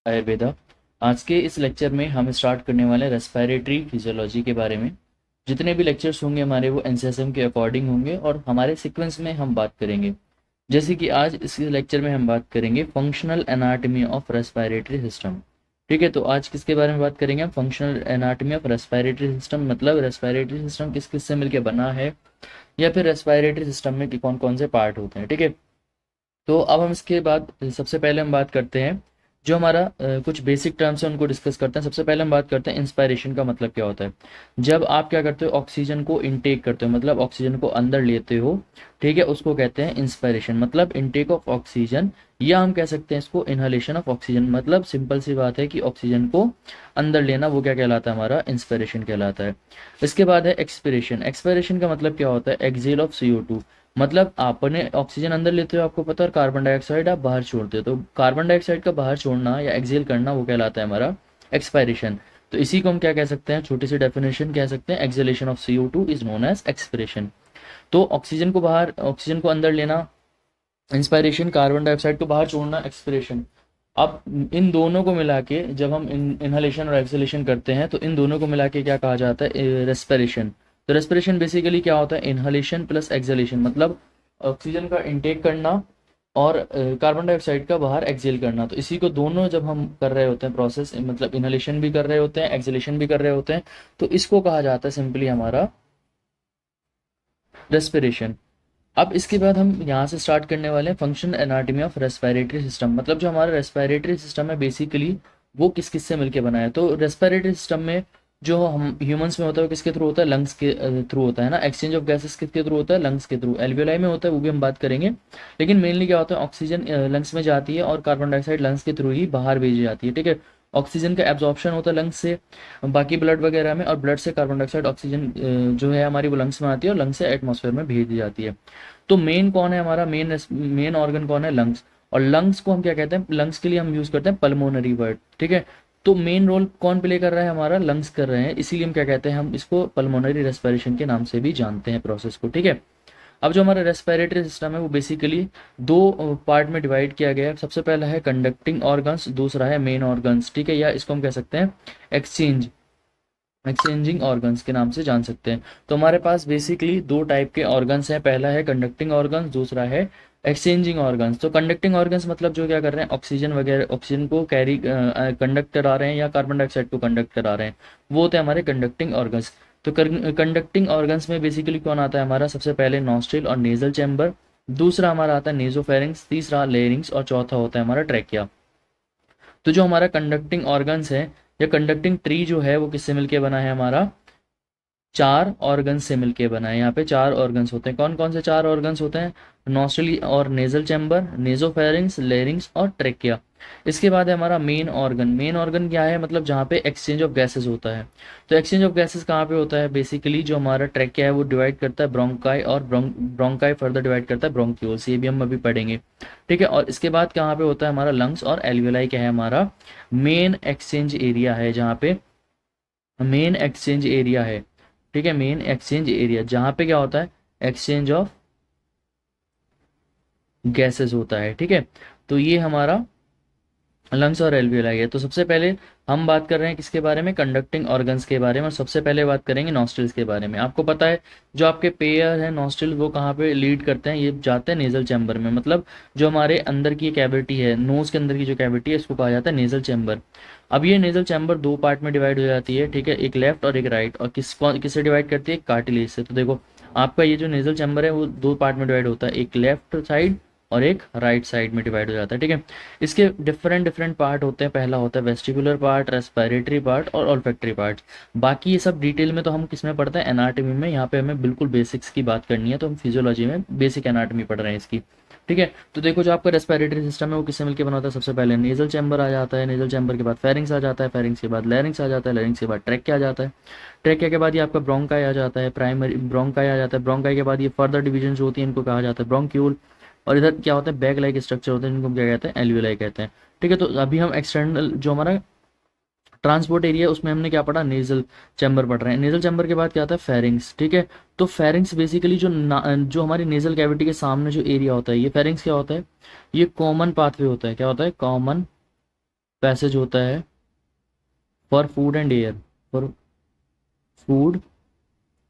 आयुर्वेदा। आज के इस लेक्चर में हम स्टार्ट करने वाले हैं रेस्पिरेटरी फिजियोलॉजी के बारे में। जितने भी लेक्चर्स होंगे हमारे वो एनसीएसएम के अकॉर्डिंग होंगे और हमारे सीक्वेंस में हम बात करेंगे। जैसे कि आज इस लेक्चर में हम बात करेंगे functional anatomy of respiratory system. ठीक है, तो आज किसके बारे में बात करेंगे हम? Functional anatomy of respiratory system, मतलब रेस्पिरेटरी सिस्टम किस किस से मिलकर बना है या फिर रेस्पिरेटरी सिस्टम में कौन कौन से पार्ट होते हैं। ठीक है, तो अब हम इसके बाद सबसे पहले हम बात करते हैं जो हमारा कुछ बेसिक टर्म्स है उनको डिस्कस करते हैं। सबसे पहले हम बात करते हैं इंस्पायरेशन का मतलब क्या होता है। जब आप क्या करते हो, ऑक्सीजन को इनटेक करते हो, मतलब ऑक्सीजन को अंदर लेते हो, ठीक है, उसको कहते हैं इंस्पायरेशन, मतलब इनटेक ऑफ ऑक्सीजन, या हम कह सकते हैं इसको इनहलेशन ऑफ ऑक्सीजन। मतलब सिंपल सी बात है कि ऑक्सीजन को अंदर लेना, वो क्या कहलाता है? हमारा इंस्पायरेशन कहलाता है। इसके बाद है एक्सपिरेशन। एक्सपायरेशन का मतलब क्या होता है? Exhale of CO2। मतलब आपने ऑक्सीजन अंदर लेते हो आपको पता है, और कार्बन डाइऑक्साइड आप बाहर छोड़ते हो, तो कार्बन डाइऑक्साइड का बाहर छोड़ना या एक्सेल करना वो कहलाता है हमारा एक्सपायरेशन। तो इसी को हम क्या कह सकते हैं? छोटी सी डेफिनेशन कह सकते हैं, exhalation of CO2 is known as expiration. तो ऑक्सीजन को अंदर लेना इंस्पायरेशन, कार्बन डाइऑक्साइड को बाहर छोड़ना एक्सपिरेशन। अब इन दोनों को मिला के जब हम इनहलेशन और एक्सलेशन करते हैं तो इन दोनों को मिला के क्या कहा जाता है? रेस्पिरेशन। तो रेस्पिरेशन बेसिकली क्या होता है? इनहलेशन प्लस एक्सलेशन, मतलब ऑक्सीजन का इनटेक करना और कार्बन डाइऑक्साइड का बाहर एक्सेल करना। तो इसी को दोनों जब हम कर रहे होते हैं प्रोसेस, मतलब इनहलेशन भी कर रहे होते हैं, एक्सलेशन भी कर रहे होते हैं, तो इसको कहा जाता है सिंपली हमारा रेस्पिरेशन। अब इसके बाद हम यहाँ से स्टार्ट करने वाले हैं function anatomy of respiratory system. मतलब जो हमारा रेस्पिरेटरी सिस्टम है बेसिकली वो किस किस से मिलके बना है। तो रेस्पिरेटरी सिस्टम में जो हम ह्यूमंस में होता है वो किसके थ्रू होता है? लंग्स के थ्रू होता है ना। एक्सचेंज ऑफ गैसेस किसके थ्रू होता है? लंग्स के थ्रू। एल्वियोलाई में होता है वो भी हम बात करेंगे, लेकिन मेनली क्या होता है? ऑक्सीजन लंग्स में जाती है और कार्बन डाइऑक्साइड लंग्स के थ्रू ही बाहर भेजी जाती है। ठीक है, ऑक्सीजन का एब्जॉर्प्शन होता है लंग्स से बाकी ब्लड वगैरह में, और ब्लड से कार्बन डाइऑक्साइड ऑक्सीजन जो है हमारी वो लंग्स में आती है और लंग्स से एटमॉस्फेयर में भेज दी जाती है। तो मेन कौन है हमारा? मेन ऑर्गन कौन है? लंग्स। और लंग्स को हम क्या कहते हैं? लंग्स के लिए हम यूज करते हैं पल्मोनरी वर्ड। ठीक है, तो मेन रोल कौन प्ले कर रहा है? हमारा लंग्स कर रहे हैं, इसीलिए हम क्या कहते हैं? हम इसको पल्मोनरी रेस्पिरेशन के नाम से भी जानते हैं प्रोसेस को। ठीक है, अब जो हमारा रेस्पिरेटरी सिस्टम है वो बेसिकली दो पार्ट में डिवाइड किया गया है। सबसे पहला है कंडक्टिंग ऑर्गन्स, दूसरा है मेन ऑर्गन्स। ठीक है, या इसको हम कह सकते हैं एक्सचेंजिंग ऑर्गन्स के नाम से जान सकते हैं। तो हमारे पास बेसिकली दो टाइप के ऑर्गन्स हैं, पहला है कंडक्टिंग ऑर्गन्स, दूसरा है एक्सचेंजिंग ऑर्गन्स। तो कंडक्टिंग ऑर्गन्स मतलब जो क्या कर रहे हैं? ऑक्सीजन वगैरह, ऑक्सीजन को कैरी कंडक्ट करा रहे हैं या कार्बन डाइऑक्साइड को कंडक्ट करा रहे हैं, वो होते हैं हमारे कंडक्टिंग ऑर्गन्स। तो कंडक्टिंग ऑर्गन्स में बेसिकली कौन आता है हमारा? सबसे पहले नॉस्ट्रिल और नेजल चैम्बर, दूसरा हमारा आता है नेजोफेरिंक्स, तीसरा लेरिंग्स और चौथा होता है हमारा ट्रैकिया। तो जो हमारा कंडक्टिंग ऑर्गन्स है या कंडक्टिंग ट्री जो है वो किससे मिलके बना है? हमारा चार ऑर्गन्स से मिलके बना है। यहाँ पे चार ऑर्गन्स होते हैं। कौन कौन से चार ऑर्गन्स होते हैं? नॉस्ट्रल और नेजल चैम्बर, नेजोफेरिंक्स, लेरिंग्स और ट्रेकिया। इसके बाद है हमारा मेन ऑर्गन। मेन ऑर्गन क्या है? मतलब जहाँ पे एक्सचेंज ऑफ गैसेस होता है। तो एक्सचेंज ऑफ गैसेस कहाँ पे होता है? बेसिकली जो हमारा ट्रेकिया है वो डिवाइड करता है ब्रोंकाई, और ब्रोंकाई फर्दर डिवाइड करता है ब्रोंक्यूल्स, ये भी हम अभी पढ़ेंगे। ठीक है, और इसके बाद कहाँ पे होता है हमारा लंग्स, और एल्वियोलाई क्या है? हमारा मेन एक्सचेंज एरिया है, जहाँ पे मेन एक्सचेंज एरिया है। ठीक है, मेन एक्सचेंज एरिया जहाँ पे क्या होता है? एक्सचेंज ऑफ गैसेस होता है। ठीक है, तो ये हमारा लंग्स और एल्वियोलाई है। तो सबसे पहले हम बात कर रहे हैं किसके बारे में? कंडक्टिंग ऑर्गन्स के बारे में। और सबसे पहले बात करेंगे नॉस्ट्रिल्स के बारे में। आपको पता है जो आपके पेयर है नॉस्ट्रिल, वो कहाँ पे लीड करते हैं? ये जाते हैं नेजल चैम्बर में। मतलब जो हमारे अंदर की कैविटी है, नोज के अंदर की जो कैविटी है, इसको कहा जाता है नेजल चैम्बर। अब ये नेजल चैम्बर दो पार्ट में डिवाइड हो जाती है। ठीक है, एक लेफ्ट और एक राइट। और किससे डिवाइड करती है? कार्टिलेज से। तो देखो आपका ये जो नेजल चैम्बर है वो दो पार्ट में डिवाइड होता है, एक लेफ्ट साइड और एक राइट साइड में डिवाइड हो जाता है। ठीक है, इसके डिफरेंट डिफरेंट पार्ट होते हैं। पहला होता है वेस्टिबुलर पार्ट, रेस्पिरेटरी पार्ट और ऑल्फैक्टरी पार्ट। बाकी ये सब डिटेल में तो हम किसमें पढ़ते हैं? एनाटॉमी में। यहाँ पे हमें बिल्कुल बेसिक्स की बात करनी है, तो हम फिजियोलॉजी में बेसिक एनाटॉमी पढ़ रहे हैं इसकी। ठीक है, तो देखो जो आपका रेस्पिरेटरी सिस्टम है वो किससे मिलकर बना होता है? सबसे पहले नेजल चैम्बर आ जाता है, नेजल चैम्बर के बाद फेरिंग्स आ जाता है, फेरिंग्स के बाद लैरिंग्स आ जाता है, लैरिंग्स के बाद ट्रैकिया आ जाता है, ट्रैकिया के बाद ये आपका ब्रोंकाई आ जाता है, प्राइमरी ब्रोंकाई आ जाता है, ब्रोंकाई के बाद ये फर्दर डिविजन जो होती है इनको कहा जाता है ब्रोंक्यूल। और इधर क्या होता है? बैग लाइक स्ट्रक्चर होते हैं जिनको हम क्या कहते हैं? एल्वियोलाई कहते हैं। ठीक है, तो अभी हम एक्सटर्नल जो हमारा ट्रांसपोर्ट एरिया है उसमें हमने क्या पढ़ा? नेजल चैम्बर पढ़ रहे हैं। नेजल चैम्बर के बाद क्या आता है? फेरिंग्स। ठीक है, तो फेरिंग्स बेसिकली जो हमारी नेजल कैविटी के सामने जो एरिया होता है, ये फेरिंग्स क्या होता है? ये कॉमन पाथवे होता है। क्या होता है? कॉमन पैसेज होता है for food and air, for food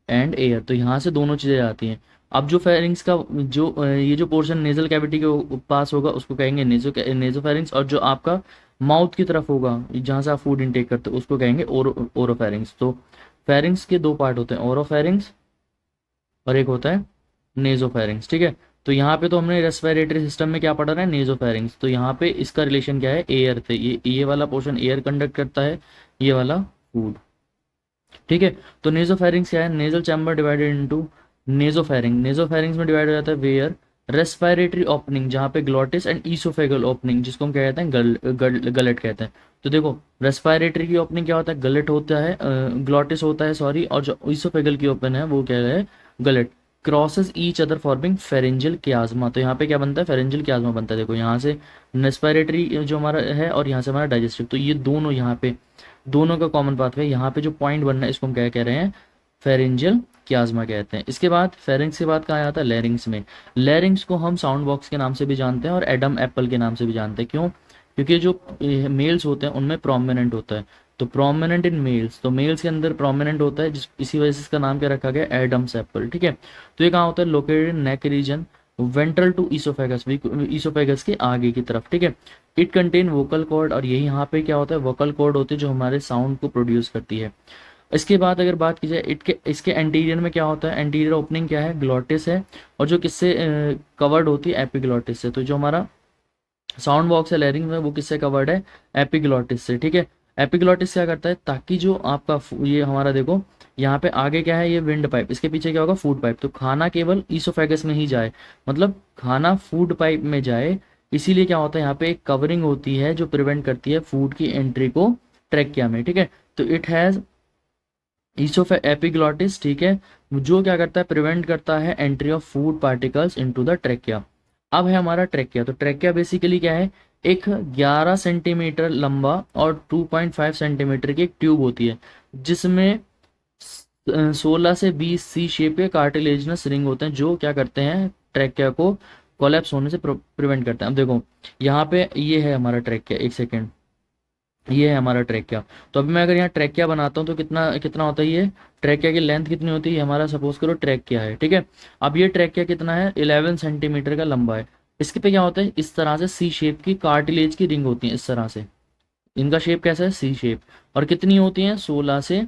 and air, तो यहाँ से दोनों चीज़ें आती हैं। अब जो फेरिंग्स का जो ये जो पोर्शन नेजल कैविटी के पास होगा उसको कहेंगे नेजोफेरिंग्स, और जो आपका माउथ की तरफ होगा जहाँ से आप फूड इनटेक करते हो उसको कहेंगे ओरोफेरिंग्स। तो फेरिंग्स के दो पार्ट होते हैं, ओरोफेरिंग्स और एक होता है नेजोफेरिंग्स, ठीक है। तो यहाँ पे तो हमने रेस्पिरेटरी सिस्टम में क्या पढ़ा है, नेजोफेरिंग्स, तो यहाँ पे इसका रिलेशन क्या है, एयर से, ये वाला पोर्शन एयर कंडक्ट करता है, ये वाला फूड, ठीक है। तो नेजोफेरिंग्स क्या है, nasal chamber divided into nasopharynx में डिवाइड हो जाता है वेयर रेस्पिरेटरी ओपनिंग, जहाँ पे ग्लॉटिस एंड ईसोफेगल ओपनिंग, जिसको हम क्या कहते हैं गलेट कहते हैं। तो देखो रेस्पिरेटरी की ओपनिंग क्या होता है, गलेट होता है, ग्लॉटिस होता है सॉरी, और जो ईसोफेगल की ओपन है वो क्या है, gullet, crosses each other forming pharyngeal chiasma. तो यहाँ पे क्या बनता है, फेरेंजियल क्याज्मा बनता है। देखो यहाँ से रेस्पिरेटरी जो हमारा है और यहाँ से हमारा डाइजेस्टिव, तो ये दोनों यहाँ पे दोनों का कॉमन पाथवे, यहाँ पे जो पॉइंट बनना है इसको हम क्या कह रहे हैं, फेरेंजियल क्याज्मा कहते हैं। इसके बाद फेरिंग्स के बाद कहाँ आता है, लैरिंग्स में। लैरिंग्स को हम साउंड बॉक्स के नाम से भी जानते हैं और एडम एप्पल के नाम से भी जानते हैं। क्यों, क्योंकि जो मेल्स होते हैं उनमें प्रोमिनेंट होता है, तो प्रोमिनेंट इन मेल्स, तो मेल्स के अंदर प्रोमिनेंट होता है, जिस इसी वजह से इसका नाम क्या रखा गया, एडम्स एप्पल, ठीक है। तो ये कहाँ होता है, located neck region ventral to oesophagus, oesophagus के आगे की तरफ, ठीक है। इट कंटेन वोकल कॉर्ड, और यही यहाँ पे क्या होता है, वोकल कॉर्ड होती है जो हमारे साउंड को प्रोड्यूस करती है। इसके बाद अगर बात की जाए इसके एंटीरियर में क्या होता है, एंटीरियर ओपनिंग क्या है, ग्लॉटिस है, और जो किससे कवर्ड होती है, एपिग्लॉटिस से। तो जो हमारा साउंड बॉक्स है लैरिंग में वो किससे कवर्ड है, एपिग्लॉटिस से, ठीक है। एपिग्लॉटिस क्या करता है, ताकि जो आपका ये हमारा देखो यहाँ पे आगे क्या है, ये विंड पाइप, इसके पीछे क्या होगा, फूड पाइप, तो खाना केवल ईसोफेगस में ही जाए, मतलब खाना फूड पाइप में जाए, इसीलिए क्या होता है यहाँ पे एक कवरिंग होती है जो प्रिवेंट करती है फूड की एंट्री को ट्रैकिया में, ठीक है। तो इट हैज एपिग्लॉटिस, ठीक है, जो क्या करता है, प्रिवेंट करता है entry of food particles into the trachea. अब है हमारा ट्रैकिया, तो ट्रैकिया बेसिकली क्या है, एक 11 सेंटीमीटर लंबा और 2.5 सेंटीमीटर की एक ट्यूब होती है, जिसमें 16 से 20 सी शेप के कार्टिलेजनस रिंग होते हैं, जो क्या करते हैं, ट्रैकिया को कोलैप्स होने से प्रिवेंट करते हैं। अब देखो यहाँ पे ये है हमारा ट्रैकिया, एक सेकेंड, ये है हमारा ट्रैकिया। तो अभी मैं अगर यहाँ ट्रैकिया बनाता हूँ तो कितना कितना होता है, ये ट्रैकिया की लेंथ कितनी होती है, हमारा सपोज करो ट्रैकिया है, ठीक है। अब ये ट्रैकिया कितना है, 11 सेंटीमीटर का लंबा है। इसके पे क्या होता है, इस तरह से सी शेप की कार्टिलेज की रिंग होती है, इस तरह से, इनका शेप कैसा है, सी शेप, और कितनी होती है, 16 से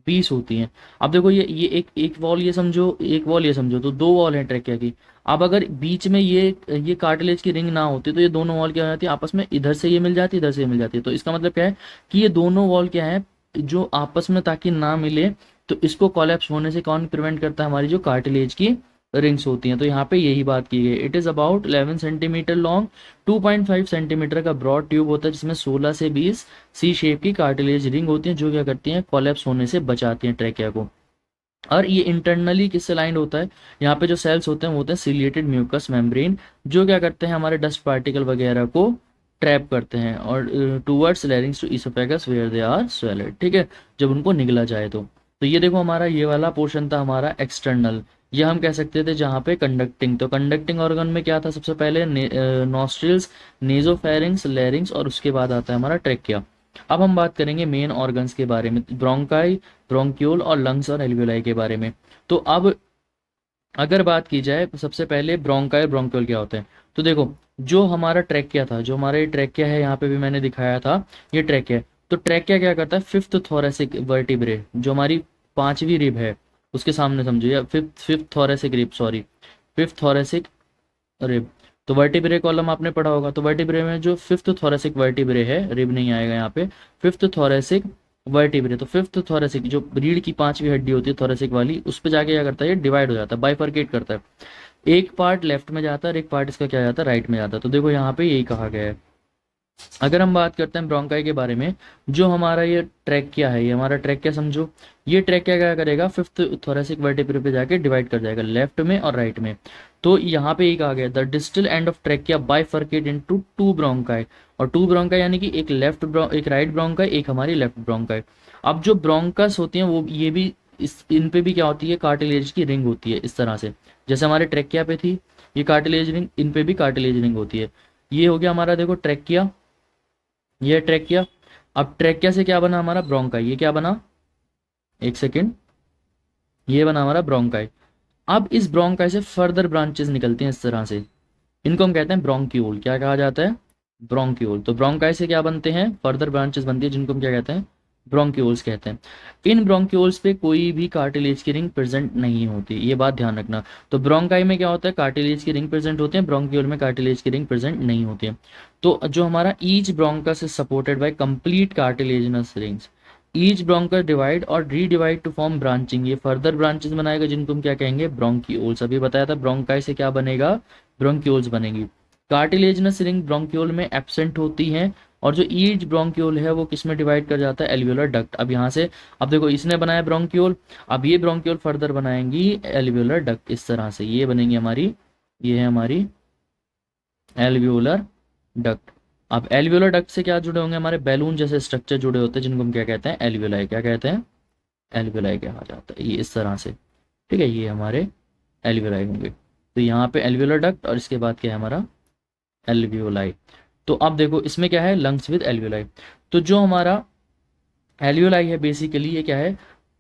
20 होती हैं। अब देखो ये एक वॉल ये समझो, एक वॉल ये समझो, तो दो वॉल है ट्रैकिया की। अब अगर बीच में ये कार्टिलेज की रिंग ना होती तो ये दोनों वॉल क्या हो जाती है, आपस में इधर से ये मिल जाती, इधर से ये मिल जाती है। तो इसका मतलब क्या है कि ये दोनों वॉल क्या है, जो आपस में ताकि ना मिले, तो इसको कोलैप्स होने से कौन प्रिवेंट करता है, हमारी जो कार्टिलेज की रिंग्स होती हैं। तो यहाँ पे यही बात की गई, it is about 11 centimetre long, 2.5 centimetre का ब्रॉड ट्यूब होता है, जिसमें 16 से 20 सी शेप की कार्टिलेज रिंग होती हैं, जो क्या करती हैं, कोलैप्स होने से बचाती हैं ट्रैकिया को। और ये इंटरनली किससे लाइंड होता है, यहाँ पे जो सेल्स होते हैं वो होते हैं सिलिएटेड म्यूकस मेम्ब्रेन, जो क्या करते हैं, हमारे डस्ट पार्टिकल वगैरह को ट्रैप करते हैं, और towards larynx to oesophagus where they are swallowed, ठीक है, जब उनको निगला जाए तो ये देखो हमारा ये वाला पोर्शन था हमारा एक्सटर्नल, ये हम कह सकते थे जहाँ पे कंडक्टिंग, तो कंडक्टिंग ऑर्गन में क्या था, सबसे पहले नॉस्ट्रिल्स, नेजोफेरिंग्स, लैरिंग्स, और उसके बाद आता है हमारा ट्रेकिया। अब हम बात करेंगे मेन ऑर्गन्स के बारे में, ब्रोंकाई, ब्रोंक्यूल और लंग्स और एल्वियोलाई के बारे में। तो अब अगर बात की जाए सबसे पहले ब्रोंकाई और ब्रोंक्यूल क्या होते हैं, तो देखो जो हमारा ट्रैकिया था, जो हमारा ये ट्रैकिया है, यहाँ पे भी मैंने दिखाया था ये ट्रैकिया। तो ट्रैकिया क्या करता है, फिफ्थ थोरेसिक वर्टिब्रे, जो हमारी पांचवी रिब है उसके सामने समझो, या fifth thoracic rib, sorry fifth thoracic rib. तो वर्टिब्रे कॉलम आपने पढ़ा होगा, तो वर्टिब्रे में जो फिफ्थ थोरेसिक वर्टिब्रे है, रिब नहीं आएगा यहाँ पे, फिफ्थ थोरेसिक वर्टिब्रे, तो फिफ्थ थोरेसिक जो रीढ़ की पांचवी हड्डी होती है थोरेसिक वाली, उस पे जाके क्या करता है, ये डिवाइड हो जाता है, बाइफर्केट करता है, एक पार्ट लेफ्ट में जाता है और एक पार्ट इसका क्या जाता है, राइट में जाता है। तो देखो यहाँ पे यही कहा गया है। अगर हम बात करते हैं ब्रोंकाई के बारे में, जो हमारा ये ट्रैकिया है, ये हमारा ट्रैकिया समझो, ये ट्रैकिया क्या करेगा, फिफ्थ थोरेसिक वर्टिब्रे पे जाके डिवाइड कर जाएगा लेफ्ट में और राइट में। तो यहाँ पे एक आ गया, the distal end of trachea bifurcate into two bronchi, और टू ब्रोंकाई यानी कि एक राइट ब्रोंकाई, एक हमारी लेफ्ट ब्रोंकाई। अब जो ब्रोंकस होती हैं वो ये भी इन पे भी क्या होती है, कार्टिलेज की रिंग होती है, इस तरह से, जैसे हमारे ट्रैकिया पे थी ये कार्टिलेज रिंग, इन पे भी कार्टिलेज रिंग होती है। ये हो गया हमारा देखो ट्रैकिया, ये ट्रैकिया। अब ट्रैकिया से क्या बना हमारा ब्रोंकाई, ये क्या बना, एक सेकेंड, ये बना हमारा ब्रोंकाई। अब इस ब्रोंकाई से फर्दर ब्रांचेस निकलती हैं इस तरह से, इनको हम कहते हैं ब्रोंक्यूल। क्या कहा जाता है, ब्रोंक्यूल। तो ब्रोंकाई से क्या बनते हैं, फर्दर ब्रांचेस बनती है जिनको हम क्या कहते हैं, ब्रोंक्यूल्स कहते हैं। इन ब्रोंक्यूल्स पे कोई भी कार्टिलेज की रिंग प्रेजेंट नहीं होती, ये बात ध्यान रखना। तो ब्रोंकाई में क्या होता है, कार्टिलेज की रिंग प्रेजेंट होते हैं, ब्रोंक्यूल में कार्टिलेज की रिंग प्रेजेंट नहीं होती है। तो जो हमारा each bronchus is supported by complete cartilaginous rings. Each bronchus divide और रीडिवाइड टू फॉर्म ब्रांचिंग, ये फर्दर ब्रांचेस बनाएगा जिनको हम क्या कहेंगे, ब्रोंक्यूल्स। अभी बताया था ब्रोंकाई से क्या बनेगा, ब्रोंक्यूल्स बनेगी। कार्टिलेजिनस रिंग ब्रोंक्यूल में एब्सेंट होती हैं, और जो ईच ब्रोंक्यूल है वो किस में डिवाइड कर जाता है, एल्वियोलर डक्ट। अब यहाँ से, अब देखो इसने बनाया ब्रोंक्यूल, अब ये ब्रोंक्यूल फर्दर बनाएंगी एल्वियोलर डक्ट, इस तरह से ये बनेंगी हमारी, ये है हमारी एल्वियोलर डक्ट। अब एल्वियोलर डक्ट से क्या जुड़े होंगे, हमारे बैलून जैसे स्ट्रक्चर जुड़े होते हैं जिनको हम क्या कहते हैं, एल्वियोलाई। क्या कहते हैं, एल्वियोलाई कहा जाता है, ये इस तरह से, ठीक है, ये हमारे एल्वियोलाई होंगे। तो यहाँ पे एल्वियोलर डक्ट और इसके बाद क्या है हमारा एल्वियोलाई। तो अब देखो इसमें क्या है, लंग्स विद एल्वियोलाई। तो जो हमारा एल्वियोलाई है बेसिकली ये क्या है,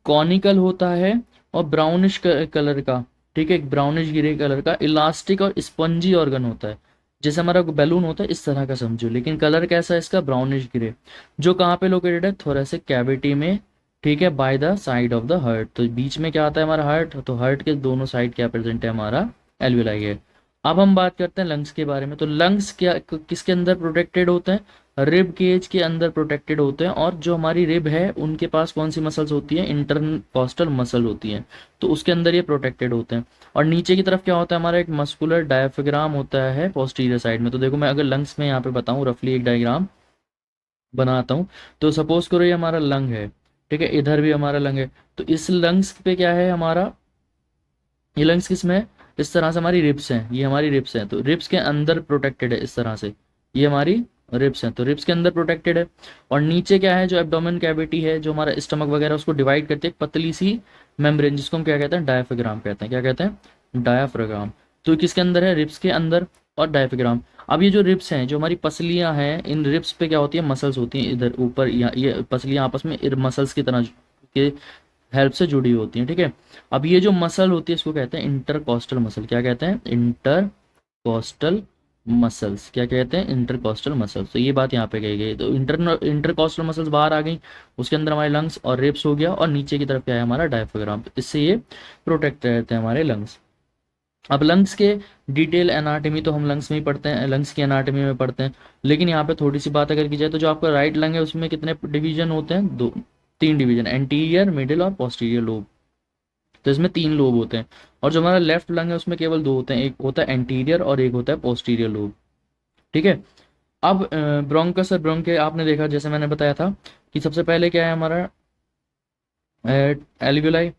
कॉनिकल होता है और ब्राउनिश कलर का, ठीक है, ब्राउनिश ग्रे कलर का इलास्टिक और स्पंजी ऑर्गन होता है। जैसे हमारा बैलून होता है इस तरह का समझो, लेकिन कलर कैसा है इसका, ब्राउनिश ग्रे। जो कहाँ पे लोकेटेड है, थोरेसिक कैविटी में, ठीक है, by the side of the heart. तो बीच में क्या आता है हमारा हार्ट, तो हार्ट के दोनों साइड क्या प्रेजेंट है, हमारा एल्वियोलाई है। अब हम बात करते हैं लंग्स के बारे में। तो लंग्स क्या किसके अंदर प्रोटेक्टेड होते हैं, रिब केज के अंदर प्रोटेक्टेड होते हैं। और जो हमारी रिब है उनके पास कौन सी मसल्स होती है, इंटरकॉस्टल मसल होती हैं, तो उसके अंदर ये प्रोटेक्टेड होते हैं। और नीचे की तरफ क्या होता है हमारा, एक मस्कुलर डायफ्राम होता है पोस्टीरियर साइड में। तो देखो मैं अगर लंग्स में यहाँ पे बताऊँ रफली एक डायग्राम बनाता हूँ, तो सपोज करो ये हमारा लंग है, ठीक है, इधर भी हमारा लंग है। तो इस लंग्स पे क्या है हमारा, ये लंग्स किस में है, इस तरह से हमारी रिब्स हैं, ये हमारी रिब्स हैं, तो रिब्स के अंदर प्रोटेक्टेड है इस तरह से, ये हमारी रिब्स हैं, तो रिब्स के अंदर प्रोटेक्टेड है। और नीचे क्या है, जो एब्डोमेन कैविटी है, जो हमारा स्टमक वगैरह उसको डिवाइड करती है एक पतली सी मेम्ब्रेन, जिसको हम क्या कहते हैं, डायफ्राम कहते हैं। क्या कहते हैं, डायफ्राम। तो किसके अंदर है, रिब्स के अंदर और डायफ्राम। अब ये जो रिब्स हैं, जो हमारी पसलियां हैं, इन रिब्स पे क्या होती है, मसल्स होती हैं इधर ऊपर, ये पसलियां आपस में मसल्स की तरह के हेल्प से जुड़ी होती हैं, ठीक है। अब ये जो मसल होती है इसको कहते हैं इंटरकॉस्टल मसल। क्या कहते हैं, इंटरकॉस्टल मसल्स। क्या कहते हैं, इंटरकॉस्टल मसल्स। तो ये बात यहाँ पे कही गई। तो इंटरकॉस्टल मसल्स बाहर आ गई, उसके अंदर हमारे लंग्स और रिब्स हो गया, और नीचे की तरफ क्या है हमारा डायफ्राम। इससे ये प्रोटेक्ट रहते हैं हमारे लंग्स। अब लंग्स के डिटेल एनाटमी तो हम लंग्स में ही पढ़ते हैं, लंग्स की एनाटमी में पढ़ते हैं। लेकिन यहाँ पे थोड़ी सी बात अगर की जाए, तो जो आपका राइट लंग है उसमें कितने डिवीजन होते हैं, दो, तीन डिवीजन, एंटीरियर, मिडिल और पोस्टीरियर लोब। तो इसमें तीन लोब होते हैं। और जो हमारा लेफ्ट लंग है उसमें केवल दो होते हैं, एक होता है एंटीरियर और एक होता है पोस्टीरियर लोब, ठीक है। अब ब्रोंकस और ब्रोंके आपने देखा, जैसे मैंने बताया था कि सबसे पहले क्या है हमारा एल्वियोलाई,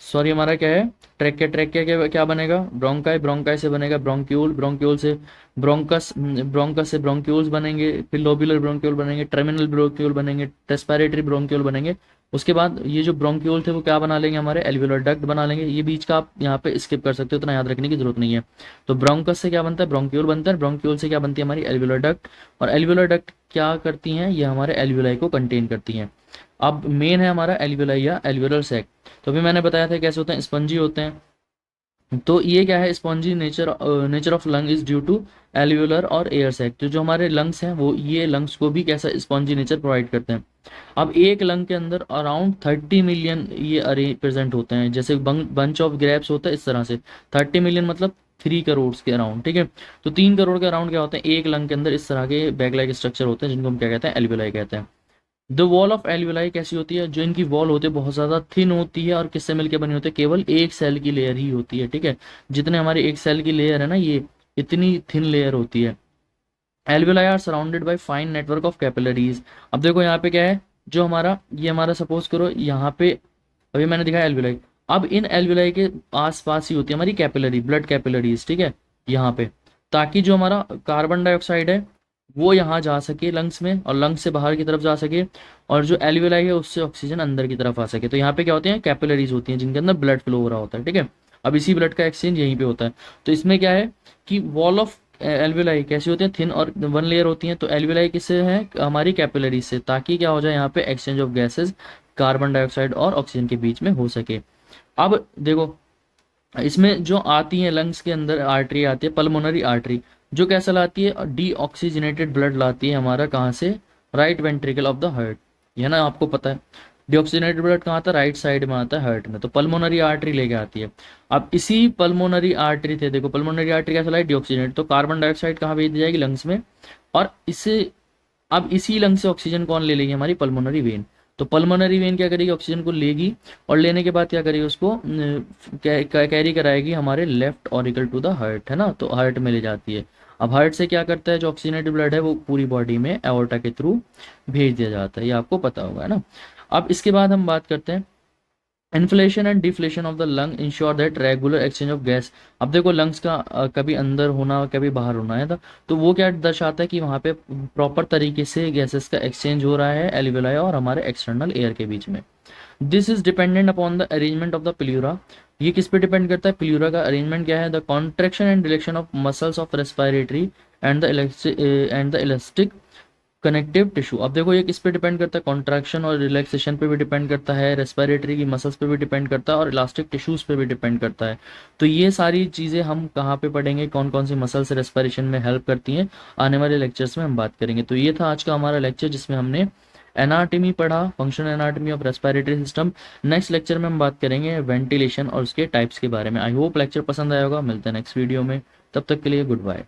सॉरी हमारा क्या है ट्रैकिया। ट्रैकिया के क्या बनेगा, ब्रोंकाई। ब्रोंकाई से बनेगा ब्रोंक्यूल। ब्रोंक्यूल से ब्रोंकस, ब्रोंकस से ब्रोंक्यूल्स बनेंगे, फिर लोब्यूलर ब्रोंक्यूल बनेंगे, टर्मिनल ब्रोंक्यूल बनेंगे, रेस्पिरेटरी ब्रोंक्यूल बनेंगे। उसके बाद ये जो ब्रोंक्यूल थे वो क्या बना लेंगे, हमारे एल्वियोलर डक्ट बना लेंगे। ये बीच का आप यहाँ पे स्किप कर सकते हो, उतना याद रखने की जरूरत नहीं है। तो ब्रोंकस से क्या बनता है, ब्रोंक्यूल बनता है। ब्रोंक्यूल से क्या बनती है, हमारी एल्वियोलर डक्ट। और एल्वियोलर डक्ट क्या करती हैं, ये हमारे एल्वियोलाई को कंटेन करती हैं। अब मेन है हमारा एल्वियोलाई या एल्वियोलर सैक। तो अभी मैंने बताया था कैसे होते हैं, स्पंजी होते हैं। तो ये क्या है, spongy nature of lung is due to alveolar और एयर सैक। तो जो हमारे लंग्स हैं वो ये लंग्स को भी कैसा स्पॉन्जी नेचर प्रोवाइड करते हैं। अब एक लंग के अंदर अराउंड 30 मिलियन ये अरे प्रेजेंट होते हैं, जैसे बंच ऑफ ग्रेप्स होता है इस तरह से। 30 मिलियन मतलब 3 करोड़ के अराउंड, ठीक है। तो 3 करोड़ के अराउंड क्या होते हैं, एक लंग के अंदर इस तरह के बैग लाइक स्ट्रक्चर होते हैं जिनको हम क्या कहते हैं, एल्वियोलाई कहते हैं। द वॉल ऑफ एल्वियोलाई कैसी होती है, जो इनकी वॉल होती है बहुत ज़्यादा थिन होती है, और किससे मिलकर बनी होती है, केवल एक सेल की लेयर ही होती है, ठीक है। जितने हमारे एक सेल की लेयर है ना, ये इतनी थिन लेयर होती है। Alveoli are surrounded by fine network of capillaries. अब देखो यहाँ पे क्या है, जो हमारा ये हमारा सपोज करो यहाँ पे, अभी मैंने दिखाया एल्वियोलाई। अब इन एल्वियोलाई के आस पास ही होती है हमारी कैपिलरी, ब्लड कैपिलरीज, ठीक है, यहाँ पे, ताकि जो हमारा कार्बन डाइऑक्साइड है वो यहाँ जा सके लंग्स में, और लंग्स से बाहर की तरफ जा सके, और जो एल्वियोलाई है उससे ऑक्सीजन अंदर की तरफ आ सके। तो यहाँ पे क्या होते हैं, कैपिलरीज होती हैं जिनके अंदर ब्लड फ्लो हो रहा होता है, ठीक है। अब इसी ब्लड का एक्सचेंज यहीं पे होता है। तो इसमें क्या है कि वॉल ऑफ एल्विलाई कैसी होती है, थिन और वन लेयर होती हैं। तो एल्विलाई किससे है, हमारी कैपिलरी से, ताकि क्या हो जाए यहाँ पे exchange of gases carbon dioxide और ऑक्सीजन के बीच में हो सके। अब देखो इसमें जो आती है लंग्स के अंदर आर्टरी आती है, पल्मोनरी आर्टरी, जो कैसा लाती है, डीऑक्सीजनेटेड ब्लड लाती है हमारा, कहाँ से, right ventricle of the heart, ये ना आपको पता है। डीऑक्सीजनेटेड ब्लड कहाँ आता है, राइट साइड में आता है हार्ट में, तो पल्मोनरी आर्टरी लेके आती है। अब इसी पल्मोनरी आर्टरी थे, देखो पल्मोनरी आर्टरी कैसा लाइट, डीऑक्सीजनेट, तो कार्बन डाइऑक्साइड कहाँ भेज दी जाएगी, लंग्स में, और इससे अब इसी लंग से ऑक्सीजन कौन ले लेगी, हमारी पल्मोनरी वेन। तो पल्मोनरी वेन क्या करेगी, ऑक्सीजन को लेगी और लेने के बाद क्या करेगी, उसको कैरी कराएगी हमारे left auricle to the heart, है ना, तो हार्ट में ले जाती है। अब हार्ट से क्या करता है, जो ऑक्सीजनेटेड ब्लड है वो पूरी बॉडी में एओर्टा के थ्रू भेज दिया जाता है, ये आपको पता होगा, है ना। अब इसके बाद हम बात करते हैं inflation and deflation of the lung ensure that regular exchange of gas. अब देखो लंग्स का कभी अंदर होना कभी बाहर होना है, तो वो क्या दर्शाता है कि वहाँ पे प्रॉपर तरीके से गैसेस का एक्सचेंज हो रहा है एल्वियोलाई और हमारे एक्सटर्नल एयर के बीच में। This is dependent upon the arrangement of the pleura. ये किस पे डिपेंड करता है, प्लूरा का अरेंजमेंट क्या है, the contraction and relaxation of muscles of respiratory and the elastic connective tissue. अब देखो ये किस पे डिपेंड करता है, कॉन्ट्रैक्शन और रिलैक्सेशन पे भी डिपेंड करता है, रेस्पिरेटरी की मसल्स पे भी डिपेंड करता है और इलास्टिक टिश्यूज पे भी डिपेंड करता है। तो ये सारी चीज़ें हम कहाँ पे पढ़ेंगे, कौन कौन सी मसल्स रेस्पिरेशन में हेल्प करती हैं, आने वाले लेक्चर्स में हम बात करेंगे। तो ये था आज का हमारा लेक्चर जिसमें हमने एनाटॉमी पढ़ा, functional anatomy of respiratory system. Next lecture में हम बात करेंगे वेंटिलेशन और उसके टाइप्स के बारे में। आई होप लेक्चर पसंद आया होगा, मिलते हैं नेक्स्ट वीडियो में, तब तक के लिए गुड बाय।